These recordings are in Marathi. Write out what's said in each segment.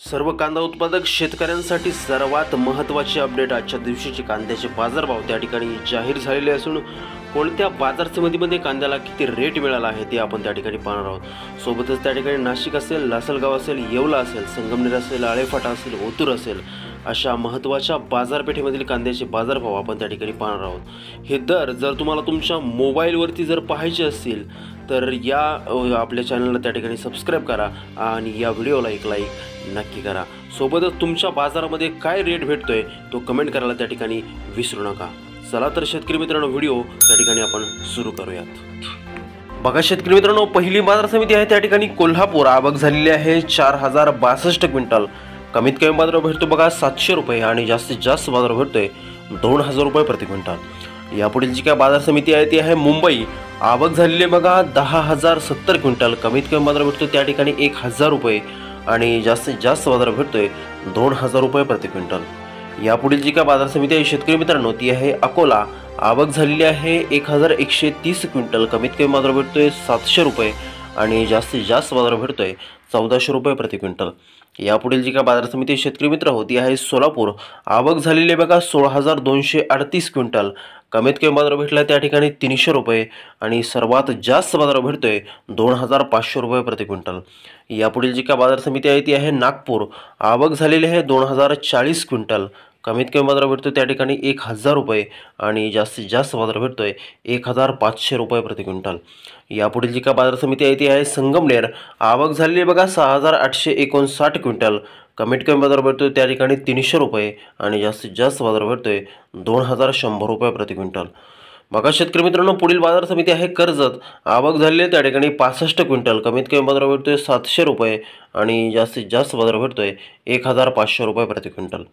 सर्व कांदा उत्पादक शेतकऱ्यांसाठी सर्वात महत्त्वाची अपडेट आजच्या दिवशीचे कांद्याचे बाजारभाव त्या ठिकाणी जाहीर झालेले असून कोणत्या बाजार समितीमध्ये कांद्याला किती रेट मिळाला आहे ते आपण त्या ठिकाणी पाहणार आहोत। सोबतच त्या ठिकाणी नाशिक असेल, लासलगाव असेल, येवला असेल, संगमनेर असेल, आळेफाटा असेल, ओतूर असेल अशा महत्त्वाच्या बाजारपेठेमधील कांद्याचे बाजारभाव आपण त्या ठिकाणी पाहणार आहोत। हे दर जर तुम्हाला तुमच्या मोबाईलवरती जर पाहायचे असतील तर या आपल्या चॅनलला त्या ठिकाणी सबस्क्राईब करा आणि या व्हिडिओला एक लाईक नक्की करा। सोबतच तुमच्या बाजारामध्ये काय रेट भेटतोय तो कमेंट करायला त्या ठिकाणी विसरू नका। चला तर शेतकरी मित्रांनो व्हिडिओ त्या ठिकाणी आपण सुरू करूयात। बघा शेतकरी मित्रांनो, पहिली बाजार समिती आहे त्या ठिकाणी कोल्हापूर। आवक झालेली आहे 4062 क्विंटल। कमीत कमी बाजार भेटतो बघा 700 रुपये आणि जास्तीत जास्त बाजार भेटतोय 2000 रुपये प्रति क्विंटल। यापुढील जी काय बाजार समिती आहे ती आहे मुंबई। आवक झालेली आहे बघा 10,070 क्विंटल। कमीत कमी बाजार भेटतो त्या ठिकाणी 1000 रुपये आणि जास्तीत जास्त बाजार भेटतोय 2000 रुपये प्रति क्विंटल। यापुढील जी काय बाजार समिती आहे शेतकरी मित्रांनो ती आहे अकोला। आवक झालेली आहे 1130 क्विंटल। कमीत कमी बाजार भेटतोय 700 रुपये आणि जास्तीत जास्त बाजार भेटतोय 1400 रुपये प्रति क्विंटल। यापुढील जी काय बाजार समिती शेतकरी मित्र होती आहे सोलापूर। आवक झालेली आहे बघा 16238 क्विंटल। कमीत कमी बाजार भेटला त्या ठिकाणी 300 रुपये आणि सर्वात जास्त बाजार भेटतोय 2500 रुपये प्रति क्विंटल। यापुढील जी काय बाजार समिती आहे ती आहे नागपूर। आवक झालेली आहे 2040 क्विंटल। कमीत कमी बाजार भेटतो त्या ठिकाणी 1000 रुपये आणि जास्तीत जास्त बाजार भेटतोय 1500 रुपये प्रति क्विंटल। यापुढील जी काय बाजार समिती आहे ती आहे संगमनेर। आवक झालेली आहे बघा 6859 क्विंटल। कमीत कमी बाजार भेटतोय त्या ठिकाणी 300 रुपये आणि जास्तीत जास्त बाजार भेटतोय 2100 रुपये प्रति क्विंटल। बघा शेतकरी मित्रांनो, पुढील बाजार समिती आहे कर्जत। आवक झालेली आहे त्या ठिकाणी 65 क्विंटल। कमीत कमी बाजार भेटतोय 700 रुपये आणि जास्तीत जास्त बाजार भेटतोय 1500 रुपये प्रति क्विंटल।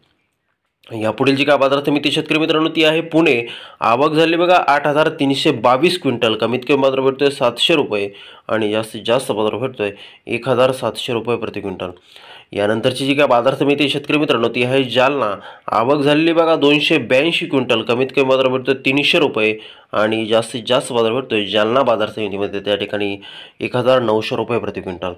यापुढील जी काय बाजार समिती शेतकरी मित्रांनो ती आहे पुणे। आवक झाली बघा 8322 क्विंटल। कमीत कमी बाजार भेटतोय 700 रुपये आणि जास्तीत जास्त बाजार भेटतोय 1700 रुपये प्रति क्विंटल। यानंतरची जी काय बाजार समिती शेतकरी मित्रांनो ती आहे जालना। आवक झालेली बघा 282 क्विंटल। कमीत कमी बाजार भेटतोय 300 रुपये आणि जास्तीत जास्त बाजार भेटतोय जालना बाजार समितीमध्ये त्या ठिकाणी 1900 रुपये प्रति क्विंटल।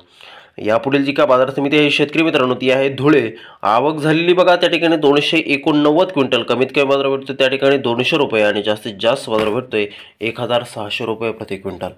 यापुढील जी काय बाजार समिती आहे शेतकरी मित्रांनो ती आहे धुळे। आवक झालेली बघा त्या ठिकाणी 289 क्विंटल। कमीत कमी बाजार भेटतोय त्या ठिकाणी 200 रुपये आणि जास्तीत जास्त बाजार भेटतोय 1600 रुपये प्रति क्विंटल।